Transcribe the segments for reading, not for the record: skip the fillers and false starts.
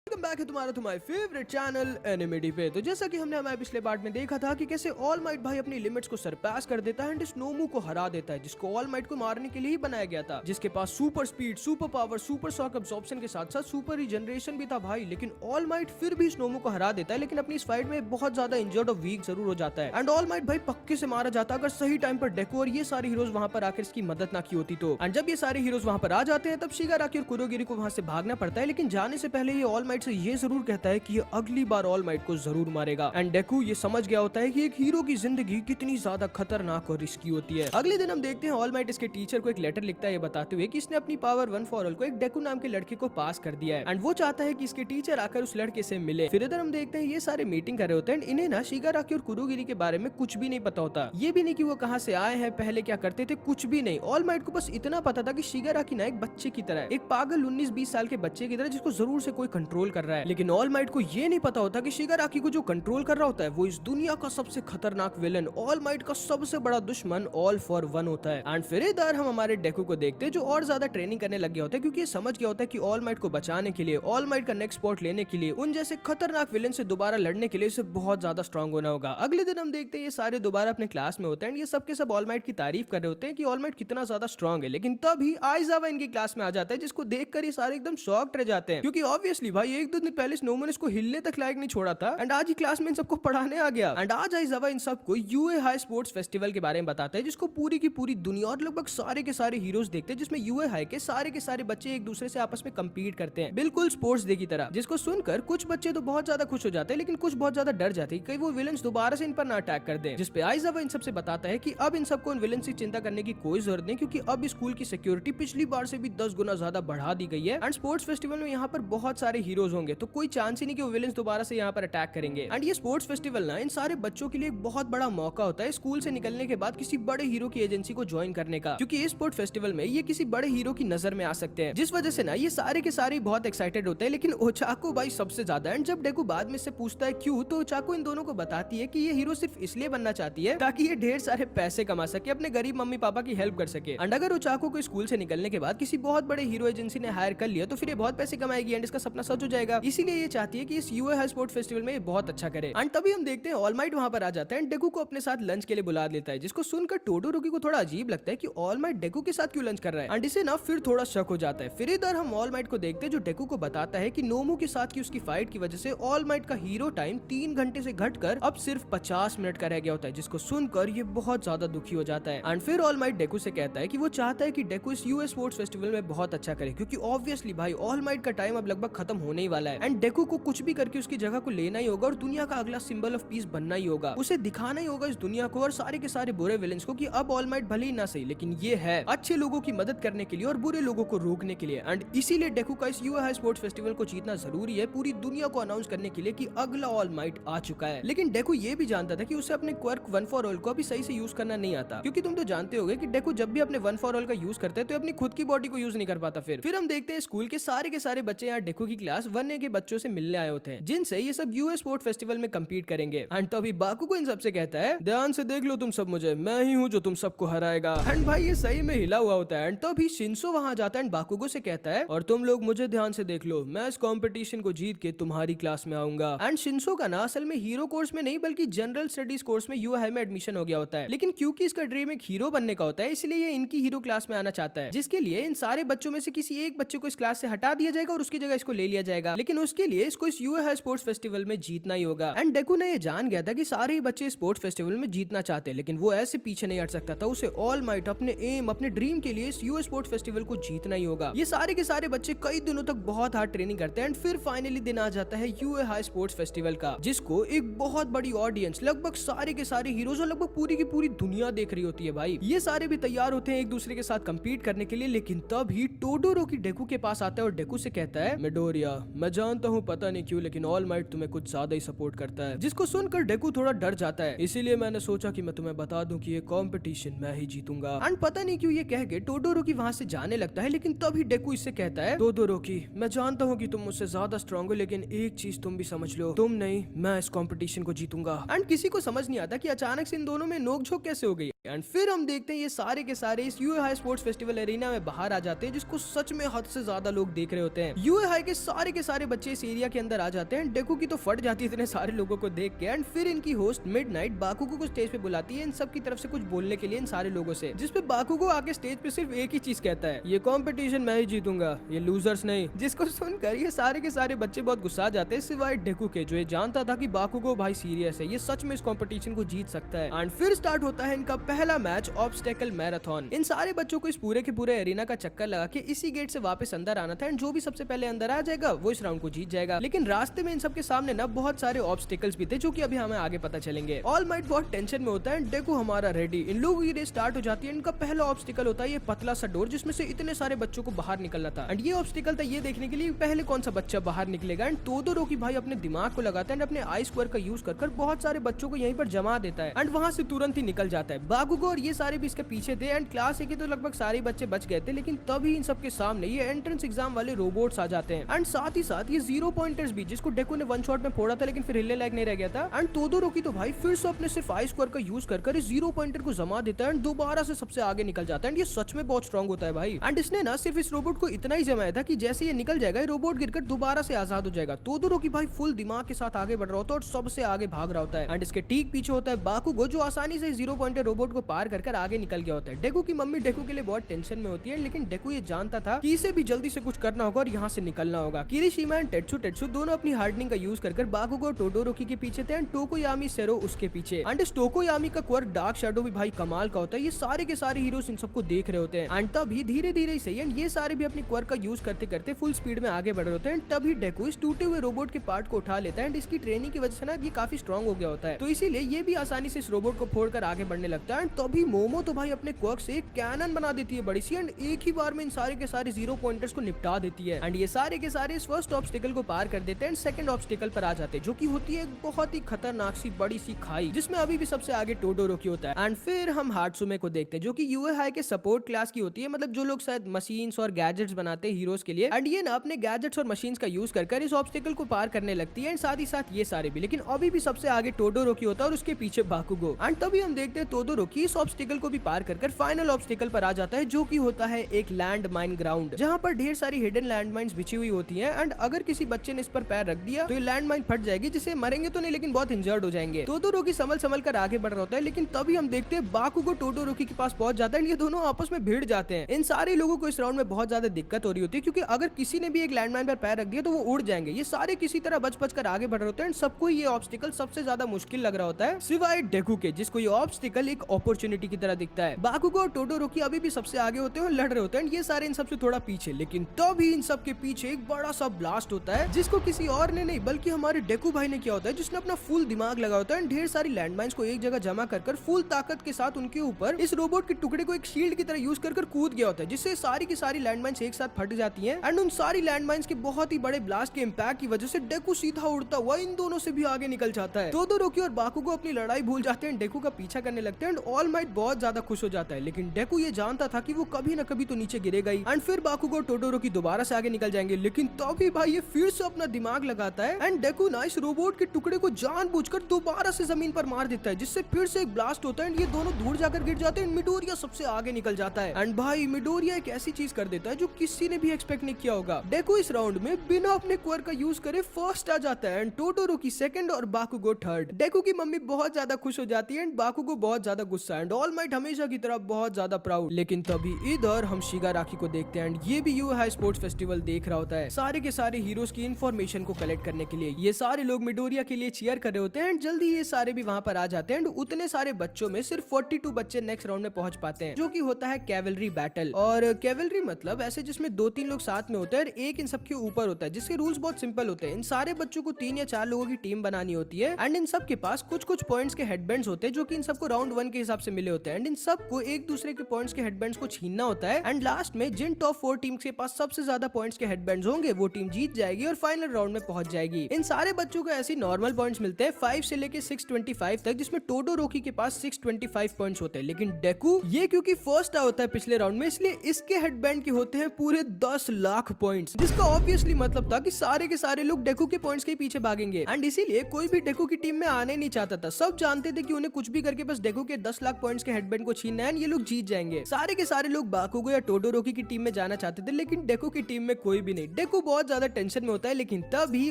Welcome back है तुम्हारा favourite channel एनिमेडी पे। तो जैसा कि हमने हमारे पिछले पार्ट में देखा था कि कैसे ऑल माइट भाई अपनी लिमिट्स को सरपास कर देता है एंड इस नोमू को हरा देता है, जिसको ऑल माइट को मारने के लिए ही बनाया गया था, जिसके पास super speed, super power, super shock absorption के साथ साथ सुपर रीजनरेशन भी था भाई। लेकिन ऑल माइट फिर भी इस नोमू को हरा देता है, लेकिन अपनी इस फाइट में बहुत ज्यादा इंजर्ड और वीक जरूर हो जाता है एंड ऑल माइट भाई पक्के से मारा जाता अगर सही टाइम पर डेको और ये सारे हीरोज वहां पर आकर इसकी मदद ना की होती तो। एंड जब ये सारे हीरोज वहां पर आ जाते हैं तब शिगाराकी और कुरोगिरी को वहां से भागना पड़ता है, लेकिन जाने से पहले ये ऑल माइट से ये जरूर कहता है कि ये अगली बार ऑल माइट को जरूर मारेगा। एंड डेकू ये समझ गया होता है कि एक हीरो की जिंदगी कितनी ज्यादा खतरनाक और रिस्की होती है। अगले दिन हम देखते हैं ऑल माइट इसके टीचर को एक लेटर लिखता है ये बताते हुए कि इसने अपनी पावर 1 फॉर ऑल को एक डेकू नाम के लड़के को पास कर दिया है एंड वो चाहता है कि इसके टीचर आकर उस लड़के से मिले। फिर इधर हम देखते हैं ये सारे मीटिंग कर रहे होते हैं एंड इन्हें ना शिगाराकी और कुरोगिरी के बारे में कुछ भी नहीं पता होता। ये भी नहीं कि वो कहाँ से आए हैं, पहले क्या करते थे, कुछ भी नहीं। ऑल माइट को बस इतना पता था कि शिगाराकी ना एक बच्चे की तरह, एक पागल 19-20 साल के बच्चे की तरह जिसको जरूर से कोई कंट्रोल कर रहा है। लेकिन ऑल माइट को ये नहीं पता होता कि शिगाराकी को जो कंट्रोल कर रहा होता है वो इस दुनिया का सबसे खतरनाक विलन, ऑल माइट का सबसे बड़ा दुश्मन ऑल फॉर वन होता है। एंड फिर इधर हम हमारे डेकू को देखते हैं जो और ज्यादा ट्रेनिंग करने लग गया होता है, क्योंकि ये समझ गया होता है कि ऑल माइट को बचाने के लिए, ऑल माइट का नेक्स्ट स्पॉट लेने के लिए, उन जैसे खतरनाक विलन से दोबारा लड़ने के लिए इसे बहुत ज्यादा स्ट्रांग होना होगा। अगले दिन हम देखते हैं ये सारे दोबारा अपने क्लास में होते हैं, ये सब के सब ऑल माइट की तारीफ कर रहे होते हैं कि ऑल माइट कितना ज्यादा स्ट्रांग है। लेकिन तभी आइजावा इनकी क्लास में आ जाता है, जिसको देखकर ये सारे एकदम शॉक्ड रह जाते हैं, क्योंकि ऑब्वियसली भाई एक दो दिन पहले स्नोमैन इसको हिलने तक लायक नहीं छोड़ा था एंड आज ही क्लास में इन सबको पढ़ाने आ गया। एंड आज आइजावा इन सबको यूए हाई स्पोर्ट्स फेस्टिवल के बारे में बताता है, जिसको पूरी की पूरी दुनिया और लगभग सारे के सारे हीरोज देखते हैं, जिसमें यूए हाई के सारे बच्चे एक दूसरे से आपस में कम्पीट करते हैं, बिल्कुल स्पोर्ट्स डे की तरह। जिसको सुनकर कुछ बच्चे तो बहुत ज्यादा खुश हो जाते हैं, लेकिन कुछ बहुत ज्यादा डर जाते हैं कहीं वो विलन्स दोबारा से इन पर ना अटैक कर दें। जिसपे आइजावा इन सबसे बताता है कि अब इन सबको उन विलन्स की चिंता करने की कोई जरूरत नहीं, क्योंकि अब स्कूल की सिक्योरिटी पिछली बार से भी 10 गुना ज्यादा बढ़ा दी गई है एंड स्पोर्ट्स फेस्टिवल में यहाँ पर बहुत सारे हीरोज होंगे, तो कोई चांस ही नहीं कि वो विलन्स दोबारा से यहाँ पर अटैक करेंगे। एंड ये स्पोर्ट्स फेस्टिवल ना इन सारे बच्चों के लिए एक बहुत बड़ा मौका होता है स्कूल से निकलने के बाद किसी बड़े हीरो की एजेंसी को ज्वाइन करने का, क्योंकि इस स्पोर्ट्स फेस्टिवल में ये किसी बड़े हीरो की नजर में आ सकते हैं, जिस वजह से ना ये सारे के सारे बहुत एक्साइटेड होते हैं। लेकिन ओचाको भाई सबसे ज्यादा। एंड जब डेकू बाद में इससे पूछता है क्यों, तो ओचाको इन दोनों को बताती है कि ये हीरो सिर्फ इसलिए बनना चाहती है ताकि ये ढेर सारे पैसे कमा सके, अपने गरीब मम्मी पापा की हेल्प कर सके। एंड अगर ओचाको को स्कूल से निकलने के बाद किसी बहुत बड़े हीरो एजेंसी ने हायर कर लिया तो फिर ये बहुत पैसे कमाएगी एंड इसका सपना सच हो जाएगा। इसीलिए ये चाहती है कि इस यूए हाई स्पोर्ट्स फेस्टिवल में ये बहुत अच्छा करे। एंड तभी हम देखते हैं ऑल माइट वहां पर आ जाता है एंड डेकू को अपने साथ लंच के लिए बुला लेता है, जिसको सुनकर टोडोरोकी को थोड़ा अजीब लगता है कि ऑल माइट डेकू के साथ क्यों लंच कर रहा है एंड इसे ना फिर थोड़ा शक हो जाता है। फिर इधर हम ऑल माइट को देखते हैं जो डेकू को बताता है कि नोमू के साथ की उसकी फाइट की वजह से ऑल माइट का हीरो टाइम 3 घंटे से घटकर अब सिर्फ 50 मिनट का रह गया होता है, जिसको सुनकर ये बहुत ज्यादा दुखी हो जाता है। एंड फिर ऑल माइट डेकू से कहता है कि वो चाहता है कि डेकू इस यूएस स्पोर्ट्स फेस्टिवल में बहुत अच्छा करे, क्योंकि ऑब्वियसली भाई ऑल माइट का टाइम अब लगभग खत्म होने ही वाला है एंड डेकू को कुछ भी करके उसकी जगह को लेना ही होगा और दुनिया का अगला सिंबल ऑफ पीस बनना ही होगा। उसे दिखाना ही होगा इस दुनिया को और सारे के सारे बुरे विलेंस को कि अब ऑल माइट भले ही ना सही, लेकिन ये है अच्छे लोगों की मदद करने के लिए और बुरे लोगों को रोकने के लिए। एंड इसीलिए डेकू का इस यूए हाई स्पोर्ट्स फेस्टिवल को जीतना जरूरी है, पूरी दुनिया को अनाउंस करने के लिए कि अगला ऑल माइट आ चुका है। लेकिन डेकू ये भी जानता था कि उसे अपने क्वर्क 1 फॉर ऑल को अभी सही से यूज करना नहीं आता, क्योंकि तुम तो जानते होगे कि डेकू जब भी अपने 1 फॉर ऑल का यूज करता है तो अपनी खुद की बॉडी को यूज नहीं कर पाता। फिर हम देखते हैं स्कूल के सारे बच्चे यहाँ डेकू की क्लास 1A के बच्चों से मिलने आए होते हैं, जिनसे ये सब यूएस स्पोर्ट्स फेस्टिवल में कम्पीट करेंगे। एंड तभी बाकुगो इन सबसे कहता है ध्यान से देख लो तुम सब मुझे, मैं ही हूँ जो तुम सबको हराएगा। एंड भाई ये सही में हिला हुआ होता है। एंड तभी शिंसो वहां जाता है एंड बाकुगो से कहता है और तुम लोग मुझे ध्यान से देख लो, मैं इस कंपटीशन को जीत के तुम्हारी क्लास में आऊंगा। एंड शिंसो का ना असल में हीरो कोर्स में नहीं बल्कि जनरल स्टडीज कोर्स में यूए हाई में एडमिशन हो गया होता है, लेकिन क्योंकि इसका ड्रीम एक हीरो बनने का होता है इसलिए ये इनकी हीरो क्लास में आना चाहता है, जिसके लिए इन सारे बच्चों में से किसी एक बच्चे को इस क्लास से हटा दिया जाएगा और उसकी जगह इसको ले लिया जाएगा। लेकिन उसके लिए इसको इस यूए हाई स्पोर्ट्स फेस्टिवल में जीतना ही होगा। एंड डेकू ने ये जान गया था कि सारे ही बच्चे स्पोर्ट्स फेस्टिवल में जीतना चाहते हैं, लेकिन वो ऐसे पीछे नहीं हट सकता था। उसे ऑल माइट अपने एम, अपने ड्रीम के लिए इस यूएस स्पोर्ट्स फेस्टिवल को जीतना ही होगा। ये सारे के सारे बच्चे कई दिनों तक बहुत हार्ड ट्रेनिंग करते हैं एंड फिर फाइनली दिन आ जाता है यूए हाई स्पोर्ट्स फेस्टिवल का, जिसको एक बहुत बड़ी ऑडियंस, लगभग सारे के सारे हीरोज और लगभग पूरी की पूरी दुनिया देख रही होती है भाई। ये सारे भी तैयार होते हैं एक दूसरे के साथ कम्पीट करने के लिए, लेकिन तभी टोडोरोकी डेकू के पास आता है और डेकू से कहता है मिडोरिया, मैं जानता हूँ पता नहीं क्यों लेकिन ऑल माइट तुम्हें कुछ ज्यादा ही सपोर्ट करता है। जिसको सुनकर डेकू थोड़ा डर जाता है, इसीलिए मैंने सोचा कि मैं तुम्हें बता दूं कि ये कंपटीशन मैं ही जीतूंगा। एंड पता नहीं क्यों ये कह के टोडोरोकी वहां से जाने लगता है, लेकिन तभी डेकू इससे कहता है टोडोरोकी, मैं जानता हूँ कि तुम मुझसे ज्यादा स्ट्रॉन्ग हो, लेकिन एक चीज तुम भी समझ लो, तुम नहीं मैं इस कंपटीशन को जीतूंगा। एंड किसी को समझ नहीं आता कि अचानक से इन दोनों में नोकझोंक कैसे हो गई। एंड फिर हम देखते हैं ये सारे के सारे इस यूए हाई स्पोर्ट्स फेस्टिवल एरिना में बाहर आ जाते हैं, जिसको सच में हद से ज्यादा लोग देख रहे होते हैं। यूए हाई के सारे बच्चे इस एरिया के अंदर आ जाते हैं। डेकू की तो फट जाती है इतने सारे लोगों को देख के। एंड फिर इनकी होस्ट मिडनाइट बाकुगो को स्टेज पे बुलाती है इन सब की तरफ से कुछ बोलने के लिए इन सारे लोगों से, जिसपे बाकुगो आके स्टेज पे सिर्फ एक ही चीज कहता है, ये कंपटीशन मैं ही जीतूंगा, ये लूजर्स नहीं। जिसको सुनकर ये सारे के सारे बच्चे बहुत गुस्सा जाते हैं, सिवाय डेकू के, जो ये जानता था कि बाकुगो भाई सीरियस है, ये सच में इस कंपटीशन को जीत सकता है। एंड फिर स्टार्ट होता है इनका पहला मैच, ऑब्स्टेकल मैराथन। इन सारे बच्चों को इस पूरे के पूरे एरिना का चक्कर लगा के इसी गेट से वापस अंदर आना था, एंड जो भी सबसे पहले अंदर आ जाएगा वो इस राउंड को जीत जाएगा। लेकिन रास्ते में इन सबके सामने ना बहुत सारे ऑब्स्टेकल्स भी थे, जो कि अभी हमें आगे पता चलेंगे। ऑल माइट बहुत टेंशन में होता है, डेकू हमारा रेडी। इन लोगों की रेस स्टार्ट हो जाती है। इनका पहला ऑब्स्टिकल होता है ये पतला सा डोर, जिसमें से इतने सारे बच्चों को बाहर निकलना था। एंड ये ऑब्स्टिकल था ये देखने के लिए पहले कौन सा बच्चा बाहर निकलेगा। एंड तोदोरोकी भाई अपने दिमाग को लगाता है, अपने आई स्क्वायर का यूज कर बहुत सारे बच्चों को यहीं पर जमा देता है, एंड वहां से तुरंत ही निकल जाता है। बाकुगो और ये सारे भी इसके पीछे थे। एंड क्लास ए के तो लगभग सारे बच्चे बच गए थे, लेकिन तभी इन सबके सामने ये एंट्रेंस एग्जाम वाले रोबोट्स आ जाते हैं। एंड साथ ही साथ ये 0 पॉइंटर्स भी, जिसको डेकू ने वन शॉट में फोड़ा था लेकिन फिर हिलने लायक नहीं रह गया था। एंड तोदोरोकी तो भाई फिर से अपने सिर्फ आई स्क्वायर का यूज कर इस 0 पॉइंटर को जमा देता है, एंड दोबारा से सबसे आगे निकल जाता है। एंड ये सच में बहुत स्ट्रॉन्ग होता है भाई। एंड इसने ना सिर्फ इस रोबोट को इतना ही जमाया था कि जैसे ये निकल जाएगा ये रोबोट गिरकर दोबारा से आजाद हो जाएगा। तोदोरोकी भाई फुल दिमाग के साथ आगे बढ़ रहा होता है और सबसे आगे भाग रहा होता है। एंड इसके ठीक पीछे होता है बाकुगो, जो आसानी से 0 पॉइंटर रोबोट को पार कर आगे निकल गया होता है। डेकू की मम्मी डेकू के लिए बहुत टेंशन में होती है, लेकिन डेकू ये जानता था कि इसे भी जल्दी से कुछ करना होगा और यहाँ से निकलना होगा। किरिशिमा एंड टेट्सु दोनों अपनी हार्डनिंग का यूज कर बाकुगो टोडोरोकी के पीछे थे, एंड टोकोयामी सेरो उसके पीछे। एंड इस टोकोयामी का क्वर्क डार्क शैडो भी भाई कमाल का होता है। ये सारे के सारे हीरोज इन सबको देख रहे होते हैं। एंड तभी धीरे धीरे सही एंड ये सारे भी अपनी क्वर्क का यूज करते करते फुल स्पीड में आगे बढ़ रहे होते हैं। तभी डेकू इस टूटे हुए रोबोट के पार्ट को उठा लेता है, एंड इसकी ट्रेनिंग की वजह से ना ये काफी स्ट्रॉन्ग हो गया होता है, तो इसीलिए ये भी आसानी से इस रोबोट को फोड़कर आगे बढ़ने लगता है। एंड तभी मोमो तो भाई अपने क्वर्क से एक कैनन बना देती है बड़ी सी, एंड एक ही बार में इन सारे के सारे 0 पॉइंटर्स को निपटा देती है। एंड ये सारे के सारे इस फर्स्ट ऑब्स्टिकल को पार कर देते हैं, एंड सेकंड ऑब्स्टिकल पर आ जाते हैं, जो कि होती है एक बहुत ही खतरनाक सी बड़ी सी खाई, जिसमें अभी भी सबसे आगे टोडोरोकी होता है। एंड फिर हम हाट्सुमे को देखते हैं, जो कि यूए हाई के सपोर्ट क्लास की होती है, मतलब जो लोग शायद मशीन्स और गैजेट्स बनाते हैं हीरोज के लिए। एंड ये ना अपने गैजेट्स और मशीन्स का यूज कर इस ऑब्स्टिकल को पार करने लगती है, एंड साथ ही साथ ये सारे भी। लेकिन अभी भी सबसे आगे टोडोरोकी होता है और उसके पीछे बाकुगो। एंड तभी हम देखते हैं तोदोरोकी इस ऑब्स्टिकल को भी पार कर फाइनल ऑब्स्टिकल पर आ जाता है, जो कि होता है एक लैंड माइन ग्राउंड, जहाँ पर ढेर सारी हिडन लैंड माइन्स बिछी हुई होती हैं। एंड अगर किसी बच्चे ने इस पर पैर रख दिया तो ये लैंड माइन फट जाएगी, जिससे मरेंगे तो नहीं लेकिन बहुत इंजर्ड हो जाएंगे। तोदोरोकी संभल कर आगे बढ़ रहा होता है, लेकिन तभी हम देखते हैं बाकुगो टोडोरोकी के पास पहुंच जाता है। ये दोनों आपस में भिड़ जाते हैं। इन सारे लोगों को इस राउंड में बहुत ज्यादा दिक्कत हो रही होती है, क्योंकि अगर किसी ने भी एक लैंड माइन पर पैर रख दिया तो वो उड़ जाएंगे। ये सारे किसी तरह बच कर आगे बढ़ रहे होते हैं। सबको ये ऑब्स्टिकल सबसे ज्यादा मुश्किल लग रहा होता है, सिवाय डेकू के, जिसको ये ऑब्स्टिकल एक अपॉर्चुनिटी की तरह दिखता है। बाकुगो और टोडोरोकी अभी भी सबसे आगे होते हैं और लड़ रहे होते हैं, ये सारे इन सबसे थोड़ा पीछे। लेकिन तभी इन सब के पीछे एक बड़ा सा ब्लास्ट होता है, जिसको किसी और ने नहीं बल्कि हमारे डेकू भाई ने किया होता है, जिसने अपना फुल दिमाग लगा होता है। ढेर सारी लैंडमाइंस को एक जगह जमा कर फुल ताकत के साथ उनके ऊपर इस रोबोट के टुकड़े को एक शील्ड की तरह यूज कर कूद गया होता है, जिससे सारी की सारी लैंडमाइंस एक साथ फट जाती हैं। एंड उन सारी लैंडमाइंस के बहुत ही बड़े ब्लास्ट के इम्पैक्ट की वजह से डेकू सीधा उड़ता हुआ इन दोनों से भी आगे निकल जाता है। तोदोरोकी और बाकुगो अपनी लड़ाई भूल जाते हैं, डेकू का पीछा करने लगते हैं। एंड ऑल माइट बहुत ज्यादा खुश हो जाता है, लेकिन डेकू ये जानता था कि वो कभी न कभी तो नीचे गिरेगा ही। एंड फिर बाकुगो और टोडोरोकी दोबारा से आगे निकल जाएंगे, लेकिन तभी भाई ये फिर से अपना दिमाग लगाता है। एंड डेकू ना इस रोबोट के टुकड़े को जानबूझकर दोबारा से जमीन पर मार देता है, जिससे फिर से एक ब्लास्ट होता है। ये दोनों दूर जाकर गिर जाते हैं। मिडोरिया सबसे आगे निकल जाता है। एंड भाई मिडोरिया एक ऐसी चीज कर देता है जो किसी ने भी एक्सपेक्ट नहीं किया होगा। डेकू इस राउंड में बिना अपने क्वर का यूज करे फर्स्ट आ जाता है, एंड टोडोरोकी सेकंड और बाकुगो थर्ड। डेकू की मम्मी बहुत ज्यादा खुश हो जाती है, एंड बाकुगो बहुत ज्यादा गुस्सा, एंड ऑल माइट हमेशा की तरह बहुत ज्यादा प्राउड। लेकिन तभी इधर हम शिगाराकी को देखते हैं, एंड ये भी यूए हाई स्पोर्ट्स फेस्टिवल देख रहा होता है, सारे के सारे हीरोज की इन्फॉर्मेशन को कलेक्ट करने के लिए। ये सारे लोग मिडोरिया के लिए चीयर कर रहे होते हैं, एंड जल्दी ये सारे भी वहाँ पर आ जाते हैं। एंड उतने सारे बच्चों में सिर्फ 42 बच्चे नेक्स्ट राउंड में पहुंच पाते हैं, जो कि होता है कैवलरी बैटल। और कैवलरी मतलब ऐसे जिसमें 2-3 लोग साथ में होते हैं और एक इन सबके ऊपर होता है, जिसके रूल्स बहुत सिंपल होते हैं। इन सारे बच्चों को 3 या 4 लोगों की टीम बनानी होती है, एंड इन सब के पास कुछ पॉइंट्स के हेडबैंड्स होते हैं, जो कि इन सबको राउंड 1 के हिसाब से मिले होते हैं। एंड इन सबको एक दूसरे के पॉइंट्स के हेडबैंड्स को छीनना होता है, एंड लास्ट में जिन टॉप 4 टीम्स के पास सबसे ज्यादा पॉइंट्स के हेडबैंड्स होंगे वो टीम जीत जाएगी और फाइनल राउंड में पहुंच जाएगी। इन सारे बच्चों को ऐसे नॉर्मल पॉइंट्स मिलते हैं 5 से लेके 625 तक, जिसमें टोडोरोकी के पास 625 पॉइंट्स होते हैं। लेकिन डेकू ये क्योंकि फर्स्ट होता है पिछले राउंड में, इसलिए इसके हेडबैंड के होते हैं पूरे 10 लाख पॉइंट्स, जिसका ऑब्वियसली मतलब था कि सारे के सारे लोग डेकू के पॉइंट्स के पीछे भागेंगे। एंड इसीलिए कोई भी डेकू की टीम में आने नहीं चाहता था। सब जानते थे कि उन्हें कुछ भी करके बस डेकू के 10 10 लाख पॉइंट्स के हेडबैंड को छीनना है, ये लोग जीत जाएंगे। सारे के सारे लोग बाकुगो या टोडोरोकी की टीम में जाना चाहते थे, लेकिन डेकू की टीम में कोई भी नहीं। डेकू बहुत ज्यादा टेंशन में होता है, लेकिन तभी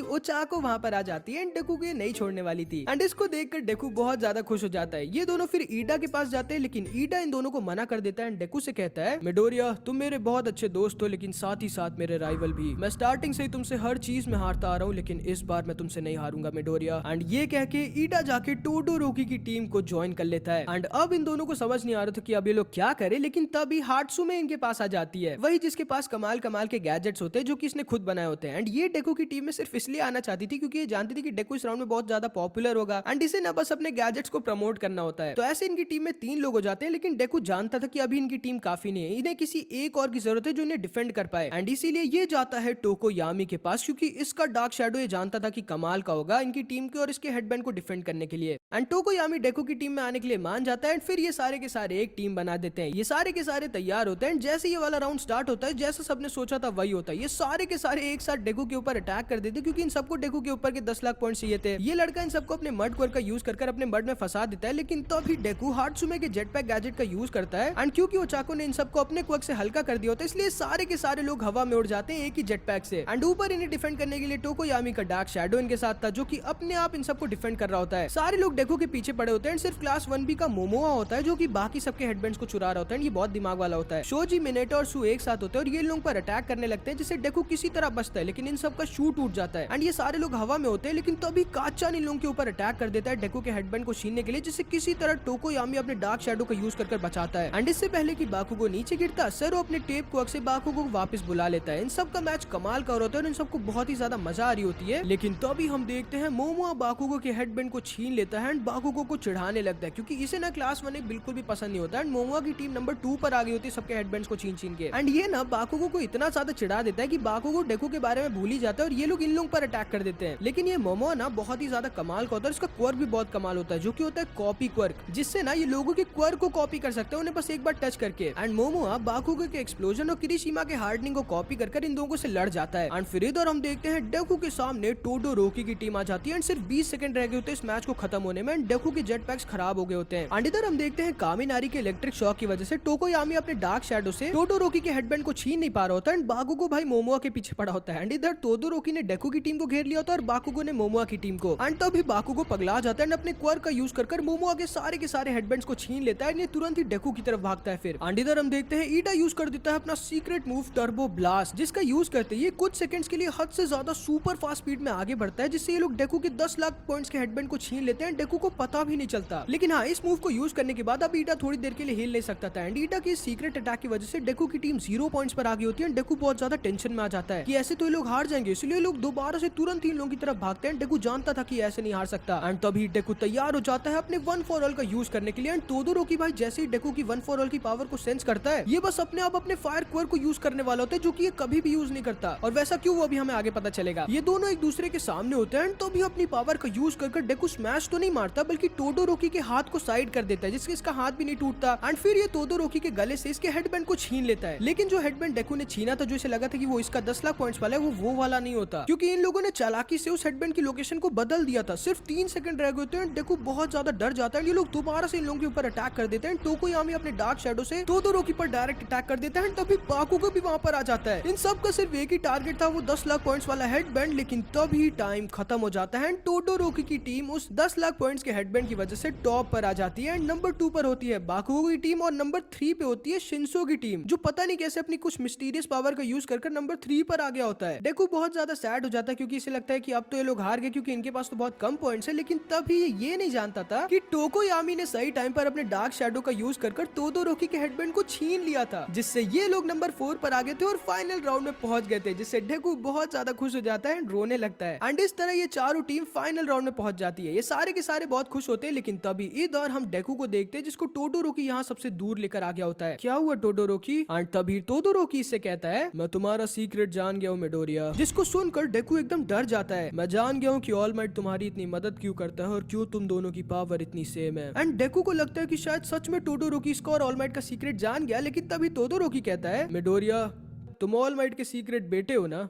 ओचाको वहाँ पर आ जाती है एंड डेकू को ये नहीं छोड़ने वाली थी। एंड इसको देखकर डेकू बहुत ज्यादा खुश हो जाता है। ये दोनों फिर ईडा के पास जाते हैं, लेकिन ईडा इन दोनों को मना कर देता है एंड डेकू से कहता है, मिडोरिया तुम मेरे बहुत अच्छे दोस्त हो, लेकिन साथ ही साथ मेरे राइवल भी। मैं स्टार्टिंग से ही तुमसे हर चीज में हारता आ रहा हूँ, लेकिन इस बार मैं तुमसे नहीं हारूंगा मिडोरिया। एंड ये कह के ईडा जाके टोडोरोकी की टीम को ज्वाइन कर लेता है। एंड अब इन दोनों को समझ नहीं आ रहा था कि अब ये लोग क्या करे, लेकिन तभी हाट्सुमे इनके पास आ जाती है, वही जिसके पास कमाल कमाल के गैजेट्स होते हैं जो कि इसने खुद बनाए होते हैं। एंड ये डेकू की टीम में सिर्फ इसलिए आना चाहती थी क्योंकि ये जानती थी कि डेकू इस राउंड में बहुत ज्यादा पॉपुलर होगा एंड इसे ना बस अपने गैजेट्स को प्रमोट करना होता है। तो ऐसे इनकी टीम में 3 लोग हो जाते हैं, लेकिन डेकू जानता था कि अभी इनकी टीम काफी नहीं है, इन्हें किसी एक और की जरूरत है जो इन्हें डिफेंड कर पाए। एंड इसीलिए ये जाता है टोकोयामी के पास, क्योंकि इसका डार्क शैडो ये जानता था कि कमाल का होगा इनकी टीम के और इसके हेडबैंड को डिफेंड करने के लिए। एंड टोकोयामी डेकू की टीम में आने के लिए मान जाता है एंड फिर ये सारे के सारे एक टीम बना देते हैं। ये सारे के सारे तैयार होते हैं। जैसे ये वाला राउंड स्टार्ट होता है, जैसा सबने सोचा था वही होता है। ये सारे के सारे एक साथ डेकू के ऊपर अटैक कर देते, क्योंकि इन सबको डेकू के ऊपर के 10 लाख पॉइंट्स चाहिए थे। ये लड़का इन सबको अपने मड कोर का यूज कर अपने मड में फंसा देता है, लेकिन तभी डेकू हाट्सुमे के जेट पैक गैजेट का यूज करता है। एंड क्योंकि ओचाको ने इन सबको अपने क्वर्क से हल्का कर दिया होता है, इसलिए सारे के सारे लोग हवा में उड़ जाते हैं एक ही जेट पैक से। एंड ऊपर इन्हें डिफेंड करने के लिए टोकोयामी का डार्क शैडो इनके साथ था, जो कि अपने आप इन सबको डिफेंड कर रहा होता है। सारे लोग डेकू के पीछे पड़े होते हैं। सिर्फ क्लास 1B का मोमोआ होता है जो कि बाकी सबके हेडबैंड्स को चुरा रहा होता है। ये बहुत दिमाग वाला होता है। शोजी, मिनेटो और सू एक साथ होते हैं और ये लोग पर अटैक करने लगते हैं, जिससे डेकू किसी तरह बचता है, लेकिन इन सबका शू टूट जाता है। एंड ये सारे लोग हवा में होते हैं, लेकिन तभी काचा इन लोगों के ऊपर अटैक कर देता है डेकू के हेडबैंड को छीनने के लिए, जिससे किसी तरह टोकोयामी अपने डार्क शैडो का यूज कर बचाता है। एंड इससे पहले कि बाकुगो नीचे गिरता, सरो अपने टेप क्वर्क से बाकुगो को वापस बुला लेता है। इन सब का मैच कमाल का होता है और इन सबको बहुत ही ज्यादा मजा आ रही होती है। लेकिन तभी हम देखते हैं मोमोआ बाकुगो के हेडबैंड को छीन लेता है एंड बाकुगो को चिढ़ाने लगता है, क्योंकि इसे ना क्लास 1 बिल्कुल भी पसंद नहीं होता। एंड मोमोआ की टीम नंबर 2 पर आ गई होती है सबके हेडबैंड्स को छीन के। एंड ये ना बाकुगो को इतना ज्यादा चिढ़ा देता है कि बाकुगो डेकू के बारे में भूल ही जाता है और ये लोग इन लोगों पर अटैक कर देते हैं। लेकिन ये मोमोआ ना बहुत ही ज्यादा कमाल का होता है, इसका क्वर्क भी बहुत कमाल होता है, जो कि होता है कॉपी क्वर्क, जिससे ना ये लोगों के क्वर्क को कॉपी कर सकते हैं उन्हें बस एक बार टच करके। एंड मोमोआ बाकुगो के एक्सप्लोजन और किरीशिमा के हार्डनिंग को कॉपी कर इन दोनों से लड़ जाता है। एंड फिर इधर हम देखते हैं डेकू के सामने टोडोरोकी की टीम आ जाती है एंड सिर्फ 20 सेकंड रह गए होते हैं इस मैच को खत्म होने में। एंड डेकू के जेट पैक्स खराब हो गए होते हैं। एंड इधर हम देखते हैं कामिनारी के इलेक्ट्रिक शॉक की वजह से टोकोयामी अपने डार्क शैडो से टोडोरोकी के हेडबैंड को छीन नहीं पा रहा होता है। एंड बाकुगो भाई मोमोआ के पीछे पड़ा होता है। एंड इधर टोडोरोकी ने डेकू की टीम को घेर लिया होता है और बाकुगो ने मोमोआ की टीम को। एंड तभी बाकुगो पगला जाता है एंड अपने क्वर्क का यूज कर मोमोआ के सारे हेडबैंड्स को छीन लेता है। ये तुरंत ही डेकू की तरफ भागता है। फिर एंड इधर हम देखते हैं ईडा यूज कर देता है अपना सीक्रेट मूव टर्बो ब्लास्ट, जिसका यूज करते ही कुछ सेकंड्स के लिए हद से ज्यादा सुपर फास्ट स्पीड में आगे बढ़ता है, जिससे ये लोग डेकू के 10 लाख पॉइंट्स के हेडबैंड को छीन लेते हैं। डेकू को पता भी नहीं चलता। लेकिन हाँ, इस मूव को यूज करने के बाद अब ईडा थोड़ी देर के लिए हिल नहीं सकता था। एंड ईडा के सीक्रेट अटैक की वजह से डेकू की टीम 0 पॉइंट्स पर आ गई होती है। डेकू बहुत ज्यादा टेंशन में आ जाता है कि ऐसे तो ये लोग हार जाएंगे, इसलिए लोग दोबारा से तुरंत ही इन लोगों की तरफ भागते हैं। डेकू जानता था कि ऐसे नहीं हार सकता। एंड तभी डेकू तैयार हो जाता है अपने वन फॉर ऑल का यूज करने के लिए। एंड टोडोरोकी भाई जैसे ही डेकू की वन फॉर ऑल की पावर को सेंस करता है, ये बस अपने आप अपने फायर क्वर्क को यूज करने वाला होता है, जो कि ये कभी भी यूज नहीं करता। और वैसा क्यों वो अभी हमें आगे पता चलेगा। ये दोनों एक दूसरे के सामने होते हैं तो भी अपनी पावर का यूज कर डेकू स्मैश तो नहीं मारता, बल्कि टोडोरोकी के हाथ को साइड कर देता है, जिससे इसका हाथ भी नहीं टूटता। एंड फिर ये टोडोरोकी के गले से इसके हेडबैंड को छीन लेता है। लेकिन जो हेडबैंड डेकू ने छीना था, जो इसे लगा था कि वो इसका 10 लाख पॉइंट्स वाला है, वो वाला नहीं होता, क्योंकि इन लोगों ने चालाकी से उस हेडबैंड की लोकेशन को बदल दिया था। सिर्फ 3 सेकंड रह गए होते हैं। डेकू बहुत ज्यादा डर जाता है। ये लोग दोबारा से इन लोगों के ऊपर अटैक कर देते हैं। टोकोयामी अपने डार्क शैडो से टोडोरोकी पर डायरेक्ट अटैक कर देता है। तभी बाकुगो भी वहां पर आ जाता है। इन सब का सिर्फ एक ही टारगेट था, वो 10 लाख पॉइंट्स वाला हेडबैंड। लेकिन तभी टाइम खत्म हो जाता है। टोडोरोकी की टीम उस 10 लाख पॉइंट्स के हेडबैंड की वजह से टॉप पर आ जाती है। नंबर 2 पर होती है बाकुगो की टीम और नंबर 3 पे होती है शिन्सो की टीम, जो पता नहीं कैसे अपनी कुछ मिस्टीरियस पावर का यूज कर नंबर 3 पर आ गया होता है। डेकू बहुत ज्यादा सैड हो जाता है, क्योंकि इसे लगता है कि अब तो ये लोग हार गए, क्योंकि इनके पास तो बहुत कम पॉइंट्स है। लेकिन तभी ये नहीं जानता था कि टोकोयामी ने सही टाइम पर अपने डार्क शैडो का यूज कर टोडोरोकी के हेडबैंड को छीन लिया था, जिससे ये लोग नंबर 4 पर आ गए थे और फाइनल राउंड में पहुंच गए थे, जिससे डेकू बहुत ज्यादा खुश हो जाता है, रोने लगता है। एंड इस तरह ये चारों टीम फाइनल राउंड में पहुंच जाती है। ये सारे के सारे बहुत खुश होते हैं। लेकिन तभी इधर हम डेकू को देखते हैं, जिसको टोडोरोकी यहाँ सबसे दूर लेकर आ गया होता है। क्या हुआ टोडोरोकी? एंड तभी टोडोरोकी इससे कहता है, मैं तुम्हारा सीक्रेट जान गया हूँ मिडोरिया। जिसको सुनकर डेकू एकदम डर जाता है। मैं जान गया हूँ कि ऑल माइट तुम्हारी इतनी मदद क्यों करता है और क्यों तुम दोनों की पावर इतनी सेम है। एंड डेकू को लगता है कि शायद सच में टोडोरोकी इसको और ऑल माइट का सीक्रेट जान गया। लेकिन तभी टोडोरोकी कहता है, मिडोरिया तुम ऑल माइट के सीक्रेट बेटे हो ना?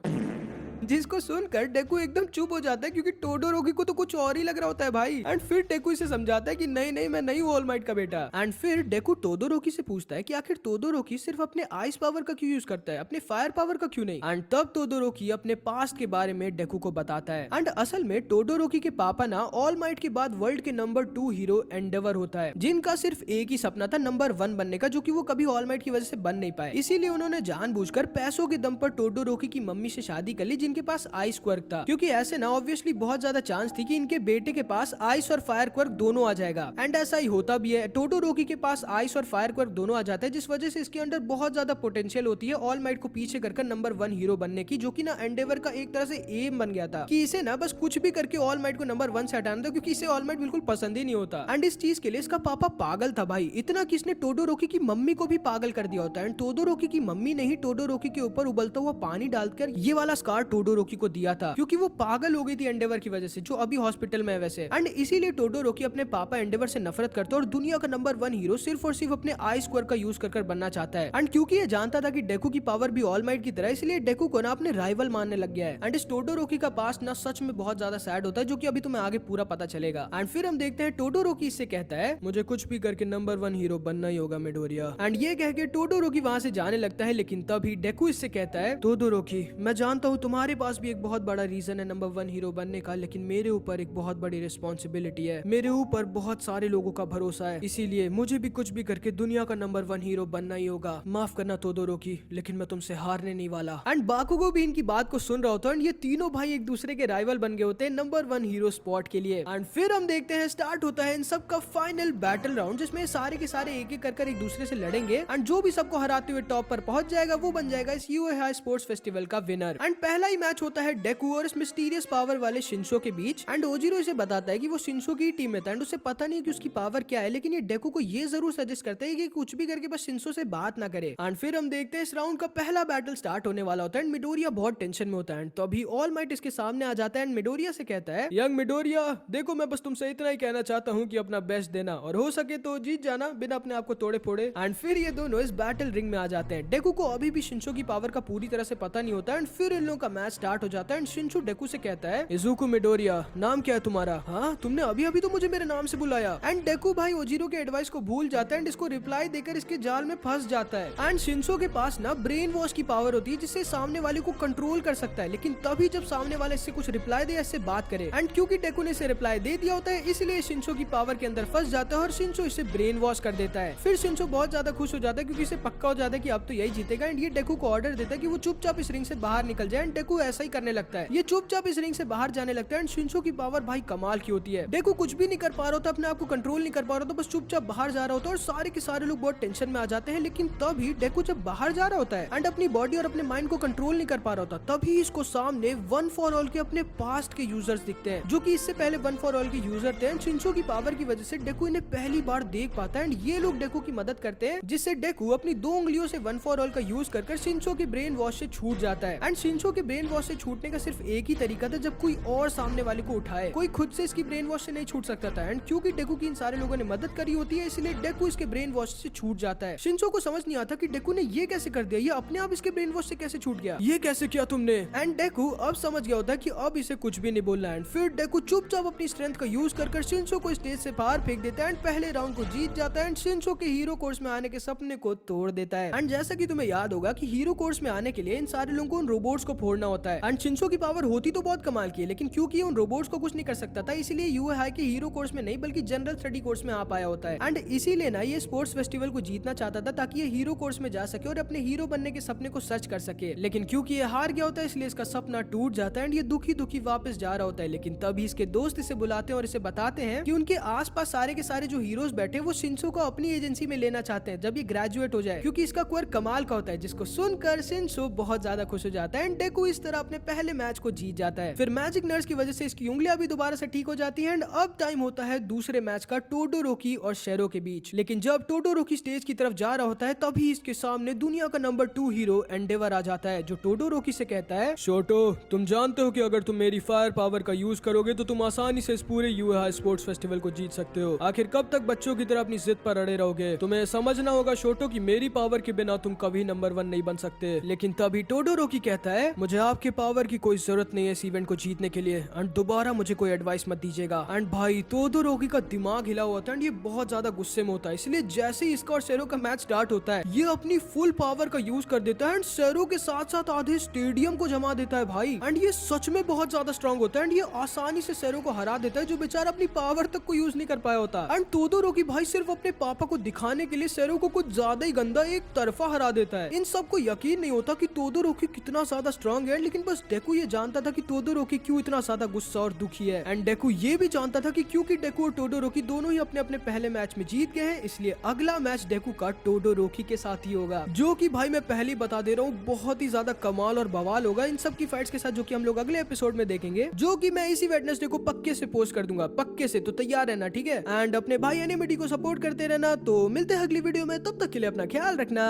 जिसको सुनकर डेकू एकदम चुप हो जाता है क्योंकि टोडोरोकी को तो कुछ और ही लग रहा होता है भाई। एंड फिर डेकू इसे समझाता है कि नहीं नहीं मैं नहीं हूँ ऑल माइट का बेटा। एंड फिर डेकू टोडोरोकी से पूछता है कि आखिर टोडोरोकी सिर्फ अपने आइस पावर का क्यों यूज करता है, अपने फायर पावर का क्यों नहीं। एंड तब टोडोरोकी अपने पास्ट के बारे में डेकू को बताता है। एंड असल में टोडोरोकी के पापा ना ऑल माइट के बाद वर्ल्ड के नंबर 2 हीरो एंडेवर होता है, जिनका सिर्फ एक ही सपना था नंबर 1 बनने का, जो कि वो कभी ऑल माइट की वजह से बन नहीं पाए। इसीलिए उन्होंने जानबूझकर पैसों के दम पर टोडोरोकी की मम्मी से शादी कर ली जिनके पास आइस क्वर्क था, क्योंकि ऐसे ना ऑब्वियसली बहुत ज्यादा चांस थी कि इनके बेटे के पास आइस और फायर क्वर्क दोनों आ जाएगा। एंड ऐसा ही होता भी है, टोडोरोकी के पास आइस और फायर क्वर्क दोनों आ जाते हैं, जिस वजह से इसके अंदर बहुत ज्यादा पोटेंशियल होती है ऑल माइट को पीछे कर नंबर 1 हीरो बनने की, जो कि ना एंडेवर का एक तरह से एम बन गया था कि इसे ना बस कुछ भी करके ऑल माइट को नंबर 1 से हटाना था, क्योंकि इसे ऑल माइट बिल्कुल पसंद ही नहीं होता। एंड इस चीज के लिए इसका पापा पागल था भाई, इतना कि इसने टोडोरोकी की मम्मी को भी पागल कर दिया होता है। एंड टोडोरोकी की मम्मी ने ही टोडोरोकी के ऊपर उबलता हुआ पानी डालकर ये वाला स्कार टोडोरोकी को दिया था, क्योंकि वो पागल हो गई थी एंडेवर की वजह से, जो अभी हॉस्पिटल में है वैसे। एंड इसीलिए टोडोरोकी अपने पापा एंडेवर से नफरत करता है और दुनिया का नंबर 1 हीरो सिर्फ और सिर्फ अपने आइस क्वर्क का यूज कर बनना चाहता है। एंड क्योंकि ये जानता था कि डेकू की पावर भी ऑल माइट की तरह, इसलिए डेकू को ना अपने राइवल मानने लग गया है। एंड इस टोडोरोकी का पास्ट ना सच में बहुत ज्यादा सैड होता है, जो कि अभी तुम्हें आगे पूरा पता चलेगा। एंड फिर हम देखते हैं टोडोरोकी इससे कहता है मुझे कुछ भी करके नंबर 1 हीरो बनना ही होगा मिडोरिया। एंड ये कह के टोडोरोकी वहां से जाने लगता है, लेकिन तभी डेकू इससे कहता है टोडोरोकी मैं जानता हूँ तुम्हारे पास भी एक बहुत बड़ा रीजन है नंबर 1 हीरो बनने का, लेकिन मेरे ऊपर एक बहुत बड़ी रिस्पॉन्सिबिलिटी है, मेरे ऊपर बहुत सारे लोगों का भरोसा है, इसीलिए मुझे भी कुछ भी करके दुनिया का नंबर 1 हीरो बनना ही होगा। माफ करना टोडोरोकी, लेकिन मैं तुमसे हारने नहीं वाला। एंड बाकुगो भी इनकी बात को सुन रहा होता है। एंड ये तीनों भाई एक दूसरे के राइवल बन गए होते हैं नंबर 1 हीरो स्पॉट के लिए। एंड फिर हम देखते हैं स्टार्ट होता है इन सब का फाइनल बैटल राउंड, जिसमें सारे के सारे एक एक कर एक दूसरे से लड़ेंगे। एंड जो भी सबको हराते हुए टॉप पर पहुंच जाएगा वो बन जाएगा इस यूएहाई स्पोर्ट्स फेस्टिवल का विनर। एंड पहला ही मैच होता है डेकू और इस मिस्टीरियस पावर वाले शिंशो के बीच। एंड ओजिरो इसे बताता है कि वो शिंशो की टीम में था एंड उसे पता नहीं कि उसकी पावर क्या है, लेकिन ये डेकू को ये जरूर सजेस्ट करता है कि कुछ भी करके बस शिंशो से बात ना करे। एंड फिर हम देखते हैं इस राउंड का पहला बैटल स्टार्ट होने वाला होता है। मिडोरिया बहुत टेंशन में होता है। तो अभी ऑल माइट इसके सामने आ जाता है एंड मिडोरिया से कहता है यंग मिडोरिया देखो मैं बस तुमसे इतना ही कहना चाहता हूँ कि अपना बेस्ट देना और हो सके तो जीत जाना बिना अपने आप को तोड़े फोड़े। एंड फिर ये दोनों इस बैटल रिंग में आ जाते हैं। डेकू को अभी भी शिंशो की पावर का पूरी तरह से पता नहीं होता। एंड फिर इन लोगों का मैच स्टार्ट हो जाता है। एंड शिंशो डेकू से कहता है इजुको मिडोरिया नाम क्या है तुम्हारा? हाँ तुमने अभी अभी तो मुझे मेरे नाम से बुलाया। एंड डेकू भाई ओजिरो के एडवाइस को भूल जाता है एंड इसको रिप्लाई देकर इसके जाल में फंस जाता है। एंड शिंशो के पास ना ब्रेन वॉश की पावर होती है जिससे सामने वाले को कंट्रोल कर सकता है, लेकिन तभी जब सामने वाले इससे कुछ रिप्लाई दे इससे बात करे। एंड क्योंकि डेकू ने इसे रिप्लाई दे दिया होता है इसलिए शिंशो की पावर के अंदर फंस जाता है और शिंशो इसे ब्रेन वॉश कर देता है। फिर शिंशो बहुत ज्यादा खुश हो जाता है क्योंकि इसे पक्का हो जाता है कि अब तो यही जीतेगा। एंड ये डेकू को ऑर्डर देता है कि वो चुपचाप इस रिंग से बाहर निकल जाए। एंड डेकू ऐसा ही करने लगता है, ये चुपचाप इस रिंग से बाहर जाने लगता है। एंड शिंशो की पावर भाई कमाल की होती है। डेकू कुछ भी नहीं कर पा रहा होता, अपने आप को कंट्रोल नहीं कर पा रहा होता, बस चुपचाप बाहर जा रहा होता है और सारे के सारे लोग बहुत टेंशन में आ जाते हैं। लेकिन तभी डेकू जब बाहर जा रहा होता है एंड अपनी बॉडी और अपने माइंड को कंट्रोल नहीं कर पा रहा होता, तभी इसको सामने वन फॉर ऑल के अपने पास्ट के यूजर्स दिखते हैं जो कि इससे पहले वन फॉर ऑल के यूजर थे। एंड शिंशो की पावर की वजह से डेकू इन्हें पहली बार देख पाता है। एंड ये लोग डेकू की मदद करते हैं जिससे डेकू अपनी 2 उंगलियों से वन फॉर ऑल का यूज कर शिंशो के ब्रेन वॉश से छूट जाता है। एंड शिंशो के ब्रेन वॉश से छूटने का सिर्फ एक ही तरीका था, जब कोई और सामने वाले को उठाए। कोई खुद से इसकी ब्रेन वॉश से नहीं छूट सकता था। एंड क्योंकि डेकू की इन सारे लोगों ने मदद करी होती है इसलिए डेकू इसके ब्रेन वॉश से छूट जाता है। शिंशो को समझ नहीं आता कि डेकू ने ये कैसे कर दिया, ये अपने आप इसके ब्रेन वॉश से कैसे छूट गया, ये कैसे किया तुमने। एंड डेकू अब समझ गया होता है कि अब इसे कुछ भी नहीं बोलना है। फिर डेकू चुपचाप अपनी स्ट्रेंथ का यूज कर शिंशो को स्टेज से बाहर फेंक देता है एंड पहले राउंड को जीत जाता है। एंड शिंशो के हीरो कोर्स में आने के सपने को तोड़ देता है। एंड जैसा कि तुम्हें याद होगा कि हीरो कोर्स में आने के लिए इन सारे लोगों को उन रोबोट्स को फोड़ना होता है। एंड शिंशो की पावर होती तो बहुत कमाल की है, लेकिन क्योंकि उन रोबोट्स को कुछ नहीं कर सकता था इसलिए यूएहाई के हीरो कोर्स में नहीं बल्कि जनरल स्टडी कोर्स में आ पाया होता है। एंड इसीलिए ना ये स्पोर्ट्स फेस्टिवल को जीतना चाहता था ताकि ये हीरो कोर्स में जा सके और अपने हीरो बनने के सपने को सच कर सके। लेकिन क्योंकि ये हार गया होता है इसलिए इसका सपना टूट जाता है एंड ये दुखी दुखी वापस जा रहा होता है। लेकिन तभी इसके दोस्त इसे बुलाते हैं और इसे बताते हैं कि उनके आसपास सारे के सारे जो हीरोज बैठे वो शिंशो को अपनी एजेंसी में लेना चाहते हैं जब ये ग्रेजुएट हो जाए, क्योंकि इसका क्वर्क कमाल का होता है। जिसको सुनकर शिंशो बहुत ज्यादा खुश हो जाता है एंड डेकू इस तरह अपने पहले मैच को जीत जाता है। फिर मैजिक नर्स की वजह से इसकी उंगलियां भी दोबारा से ठीक हो जाती है। एंड अब टाइम होता है दूसरे मैच का टोडोरोकी और शेरो के बीच। लेकिन जब टोडोरोकी स्टेज की तरफ जा रहा होता है तभी इसके सामने दुनिया का नंबर 2 हीरो एंडेवर आ जाता है जो टोडोरोकी से कहता है शोटो तुम जानते हो कि अगर तुम मेरी फायर पावर का यूज करोगे तो तुम आसानी से इस पूरे यूएहाई स्पोर्ट्स फेस्टिवल को जीत सकते हो। आखिर कब तक बच्चों की तरह अपनी जिद पर अड़े रहोगे? तुम्हें समझना होगा शोटो कि मेरी पावर के बिना तुम कभी नंबर 1 नहीं बन सकते। लेकिन तभी टोडोरोकी कहता है मुझे आपके पावर की कोई जरूरत नहीं है इस इवेंट को जीतने के लिए एंड दोबारा मुझे कोई एडवाइस मत दीजिएगा। एंड भाई तोदोरोकी का दिमाग हिला हुआ था एंड ये बहुत ज्यादा गुस्से में होता है, इसलिए जैसे ही इसका और सेरो का मैच स्टार्ट होता है ये अपनी फुल पावर का यूज कर देता है एंड सेरो के साथ साथ आधे स्टेडियम को जमा देता है भाई। एंड ये सच में बहुत ज्यादा स्ट्रांग होता है एंड ये आसानी से सेरो को हरा देता है जो बेचारा अपनी पावर तक को यूज नहीं कर पाया होता। एंड तोदोरोकी भाई सिर्फ अपने पापा को दिखाने के लिए सेरो को कुछ ज्यादा ही गंदा एक तरफा हरा देता है। इन सबको यकीन नहीं होता कि तोदोरोकी कितना ज्यादा स्ट्रांग है, लेकिन बस डेकू ये जानता था कि तोदोरोकी क्यों इतना ज्यादा गुस्सा और दुखी है। एंड डेकू ये भी जानता था कि क्योंकि डेकू और तोदोरोकी दोनों ही अपने अपने पहले मैच में जीत गए हैं, इसलिए अगला मैच डेकू का तोदोरोकी के साथ ही होगा, जो कि भाई मैं पहले ही बता दे रहा हूँ बहुत ही ज्यादा कमाल और बवाल होगा इन सब की फाइट्स के साथ, जो कि हम लोग अगले एपिसोड में देखेंगे, जो कि मैं इसी वेडनेसडे को पक्के से पोस्ट कर दूंगा, पक्के से। तो तैयार रहना, ठीक है। एंड अपने भाई एनिमिटी को सपोर्ट करते रहना। तो मिलते हैं अगली वीडियो में, तब तक के लिए अपना ख्याल रखना,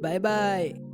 बाय बाय।